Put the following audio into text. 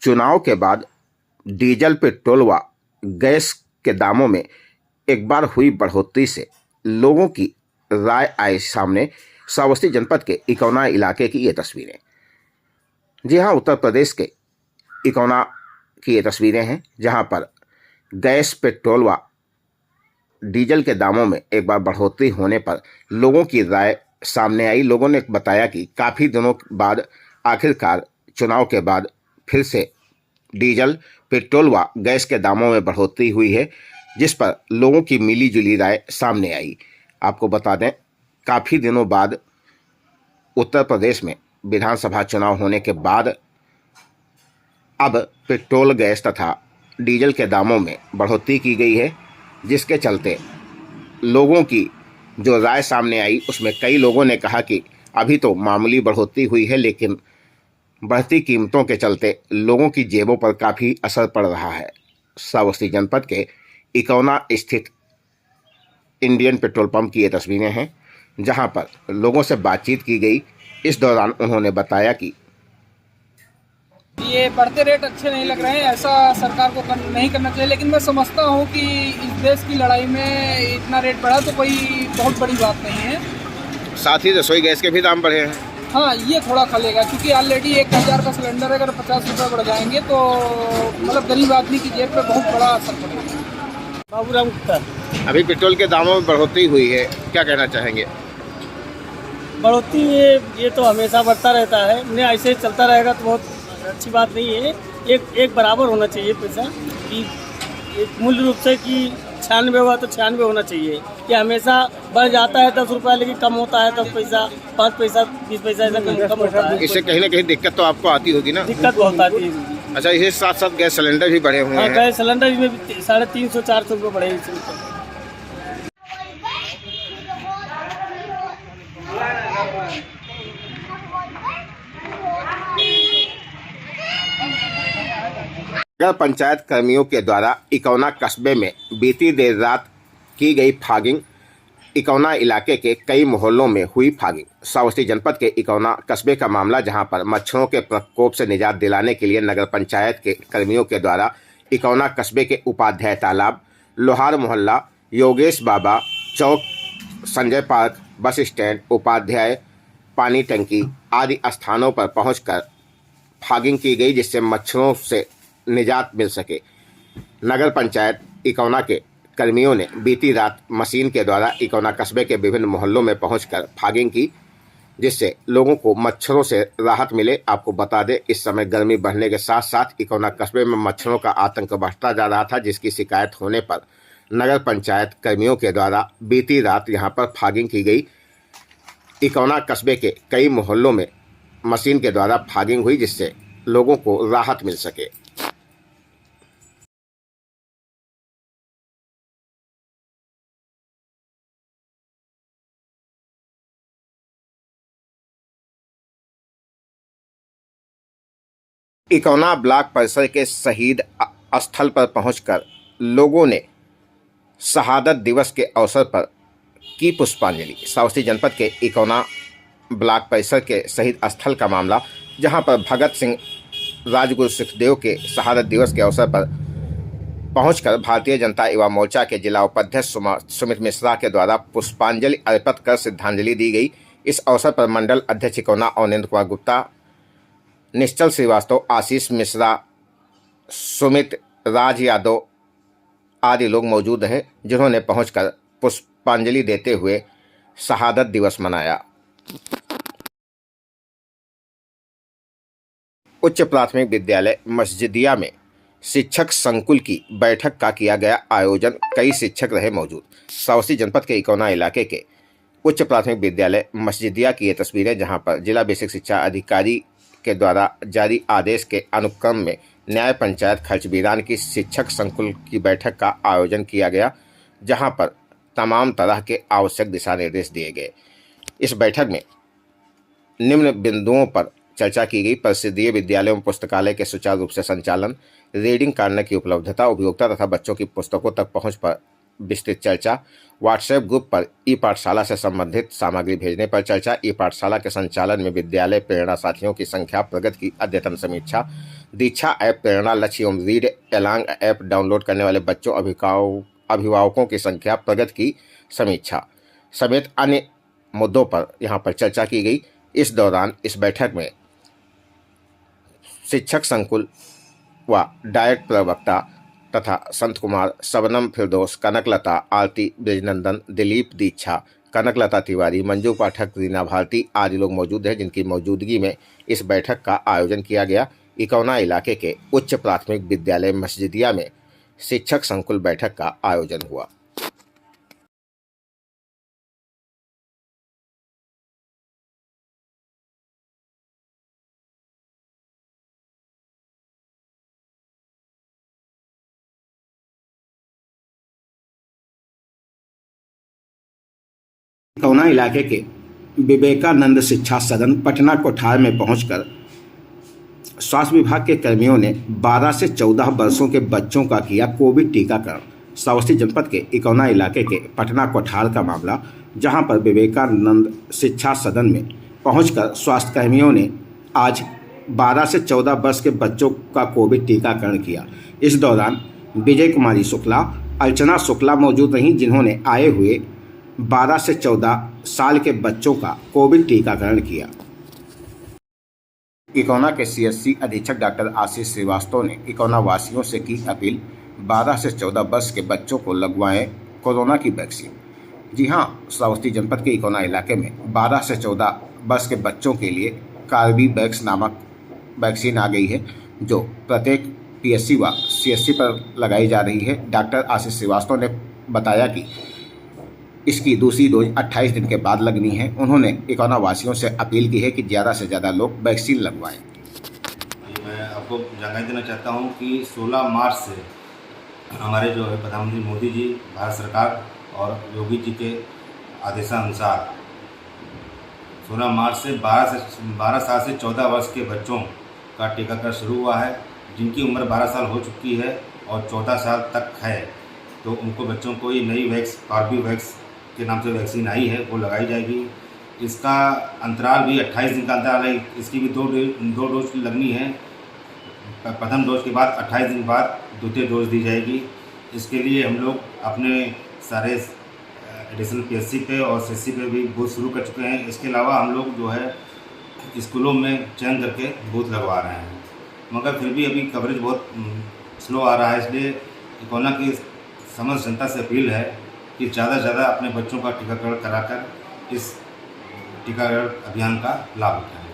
चुनाव के बाद डीजल, पेट्रोल व गैस के दामों में एक बार हुई बढ़ोतरी से लोगों की राय आई सामने। श्रावस्ती जनपद के इकौना इलाके की ये तस्वीरें। जी हाँ, उत्तर प्रदेश के इकौना की ये तस्वीरें हैं, जहां पर गैस, पेट्रोल व डीजल के दामों में एक बार बढ़ोतरी होने पर लोगों की राय सामने आई। लोगों ने बताया कि काफ़ी दिनों बाद आखिरकार चुनाव के बाद फिर से डीजल, पेट्रोल व गैस के दामों में बढ़ोतरी हुई है, जिस पर लोगों की मिली जुली राय सामने आई। आपको बता दें, काफ़ी दिनों बाद उत्तर प्रदेश में विधानसभा चुनाव होने के बाद अब पेट्रोल, गैस तथा डीजल के दामों में बढ़ोतरी की गई है, जिसके चलते लोगों की जो राय सामने आई उसमें कई लोगों ने कहा कि अभी तो मामूली बढ़ोतरी हुई है, लेकिन बढ़ती कीमतों के चलते लोगों की जेबों पर काफ़ी असर पड़ रहा है। श्रावस्ती जनपद के इकौना स्थित इंडियन पेट्रोल पंप की ये तस्वीरें हैं, जहां पर लोगों से बातचीत की गई। इस दौरान उन्होंने बताया कि ये बढ़ते रेट अच्छे नहीं लग रहे हैं, ऐसा सरकार को नहीं करना चाहिए। लेकिन मैं समझता हूँ कि इस देश की लड़ाई में इतना रेट बढ़ा तो कोई बहुत बड़ी बात नहीं है। साथ ही रसोई गैस के भी दाम बढ़े हैं। हाँ, ये थोड़ा खलेगा, क्योंकि ऑलरेडी 1000 का सिलेंडर अगर 50 रुपये बढ़ जाएंगे तो मतलब गरीब आदमी की जेब पे बहुत बड़ा असर पड़ेगा। बाबूराम गुप्ता। अभी पेट्रोल के दामों में बढ़ोतरी हुई है, क्या कहना चाहेंगे? बढ़ोतरी ये तो हमेशा बढ़ता रहता है, उन्हें ऐसे चलता रहेगा तो बहुत अच्छी बात नहीं है। एक बराबर होना चाहिए पैसा, कि एक मूल्य रूप से कि 96 हुआ तो 96 होना चाहिए। कि हमेशा बढ़ जाता है 10 रुपया, लेकिन कम होता है 10 पैसा, 5 पैसा, 20 पैसा, ऐसा कम होता है। इससे कहीं ना कहीं दिक्कत तो आपको आती होगी ना? दिक्कत बहुत आती है। अच्छा, इसके साथ साथ गैस सिलेंडर भी बढ़े हुए हैं। गैस सिलेंडर में भी 350-400 रुपये बढ़े हैं। नगर पंचायत कर्मियों के द्वारा इकौना कस्बे में बीती देर रात की गई फागिंग। इकौना इलाके के कई मोहल्लों में हुई फागिंग। श्रावस्ती जनपद के इकौना कस्बे का मामला, जहां पर मच्छरों के प्रकोप से निजात दिलाने के लिए नगर पंचायत के कर्मियों के द्वारा इकौना कस्बे के उपाध्याय तालाब, लोहार मोहल्ला, Yogesh Baba Chowk, Sanjay park, bus stand, Upadhyay पानी टंकी आदि स्थानों पर पहुंचकर फागिंग की गई, जिससे मच्छरों से निजात मिल सके। नगर पंचायत इकौना के कर्मियों ने बीती रात मशीन के द्वारा इकौना कस्बे के विभिन्न मोहल्लों में पहुंचकर फागिंग की, जिससे लोगों को मच्छरों से राहत मिले। आपको बता दें, इस समय गर्मी बढ़ने के साथ साथ इकौना कस्बे में मच्छरों का आतंक बढ़ता जा रहा था, जिसकी शिकायत होने पर नगर पंचायत कर्मियों के द्वारा बीती रात यहां पर फागिंग की गई। इकौना कस्बे के कई मोहल्लों में मशीन के द्वारा फागिंग हुई, जिससे लोगों को राहत मिल सके। इकौना ब्लॉक परिसर के शहीद स्थल पर पहुंचकर लोगों ने शहादत दिवस के अवसर पर की पुष्पांजलि। श्रावस्ती जनपद के इकौना ब्लॉक परिसर के शहीद स्थल का मामला, जहां पर भगत सिंह, राजगुरु सुखदेव के शहादत दिवस के अवसर पर पहुंचकर भारतीय जनता युवा मोर्चा के जिला उपाध्यक्ष सुमित मिश्रा के द्वारा पुष्पांजलि अर्पित कर श्रद्धांजलि दी गई। इस अवसर पर मंडल अध्यक्ष इकौना अवनिंद्र कुमार गुप्ता, निश्चल श्रीवास्तव, आशीष मिश्रा, सुमित राज यादव आदि लोग मौजूद हैं, जिन्होंने पहुंचकर पुष्पांजलि देते हुए शहादत दिवस मनाया। उच्च प्राथमिक विद्यालय मस्जिदिया में शिक्षक संकुल की बैठक का किया गया आयोजन। कई शिक्षक रहे मौजूद। श्रावस्ती जनपद के इकौना इलाके के उच्च प्राथमिक विद्यालय मस्जिदिया की ये तस्वीरें, जहां पर जिला बेसिक शिक्षा अधिकारी के द्वारा जारी आदेश के अनुक्रम में न्याय पंचायत खर्चबीरान की शिक्षक संकुल की बैठक का आयोजन किया गया, जहां पर तमाम तरह के आवश्यक दिशा निर्देश दिए गए। इस बैठक में निम्न बिंदुओं पर चर्चा की गई: परिषदीय विद्यालयों में पुस्तकालय के सुचारू रूप से संचालन, रीडिंग कार्नर की उपलब्धता, उपभोक्ता तथा बच्चों की पुस्तकों तक पहुंच पर विस्तृत चर्चा, व्हाट्सएप ग्रुप पर ई पाठशाला से संबंधित सामग्री भेजने पर चर्चा, ई पाठशाला के संचालन में विद्यालय प्रेरणा साथियों की संख्या, प्रगति की अद्यतन समीक्षा, दीक्षा ऐप, प्रेरणा, लक्ष्य एवं रीड एलांग ऐप डाउनलोड करने वाले बच्चों, अभिभावकों की संख्या, प्रगति की समीक्षा समेत अन्य मुद्दों पर यहां पर चर्चा की गई। इस दौरान इस बैठक में शिक्षक संकुल व डायट प्रवक्ता तथा संत कुमार, शबनम फिरदौस, कनकलता, आरती ब्रिजनंदन, दिलीप दीक्षा, कनकलता तिवारी, मंजू पाठक, रीना भारती आदि लोग मौजूद हैं, जिनकी मौजूदगी में इस बैठक का आयोजन किया गया। इकौना इलाके के उच्च प्राथमिक विद्यालय मस्जिदिया में शिक्षक संकुल बैठक का आयोजन हुआ। इकौना इलाके के विवेकानंद शिक्षा सदन पटना कोठार में पहुंचकर स्वास्थ्य विभाग के कर्मियों ने 12 से 14 वर्षों के बच्चों का किया कोविड टीकाकरण। श्रावस्ती जनपद के इकौना इलाके के पटना कोठार का मामला, जहां पर विवेकानंद शिक्षा सदन में पहुंचकर स्वास्थ्य कर्मियों ने आज 12 से 14 वर्ष के बच्चों का कोविड टीकाकरण किया। इस दौरान विजय कुमारी शुक्ला, अर्चना शुक्ला मौजूद रहीं, जिन्होंने आए हुए 12 से 14 साल के बच्चों का कोविड टीकाकरण किया। इकौना के सीएससी अधीक्षक डॉक्टर आशीष श्रीवास्तव ने इकौना वासियों से की अपील, 12 से 14 वर्ष के बच्चों को लगवाएं कोरोना की वैक्सीन। जी हां, श्रावस्ती जनपद के इकौना इलाके में 12 से 14 वर्ष के बच्चों के लिए कार्बीवैक्स नामक वैक्सीन आ गई है, जो प्रत्येक पीएससी व सीएससी पर लगाई जा रही है। डॉक्टर आशीष श्रीवास्तव ने बताया कि इसकी दूसरी डोज 28 दिन के बाद लगनी है। उन्होंने इकौना वासियों से अपील की है कि ज़्यादा से ज़्यादा लोग वैक्सीन लगवाएं। मैं आपको जानकारी देना चाहता हूं कि 16 मार्च से हमारे जो है प्रधानमंत्री मोदी जी, भारत सरकार और योगी जी के आदेशानुसार 16 मार्च से 12 साल से 14 वर्ष के बच्चों का टीकाकरण शुरू हुआ है। जिनकी उम्र 12 साल हो चुकी है और 14 साल तक है, तो उनको बच्चों को ये नई कार्बीवैक्स के नाम से वैक्सीन आई है, वो लगाई जाएगी। इसका अंतराल भी 28 दिन का अंतराल है। इसकी भी दो डोज लगनी है। प्रथम डोज के बाद 28 दिन बाद द्वितीय डोज दी जाएगी। इसके लिए हम लोग अपने सारे एडिशनल पीएससी पे और सीएससी पे भी बूथ शुरू कर चुके हैं। इसके अलावा हम लोग जो है स्कूलों में चयन करके बूथ लगवा रहे हैं, मगर फिर भी अभी कवरेज बहुत स्लो आ रहा है। इसलिए इकौना की समस्त जनता से अपील है कि ज़्यादा से ज़्यादा अपने बच्चों का टीकाकरण कराकर इस टीकाकरण अभियान का लाभ उठाएं।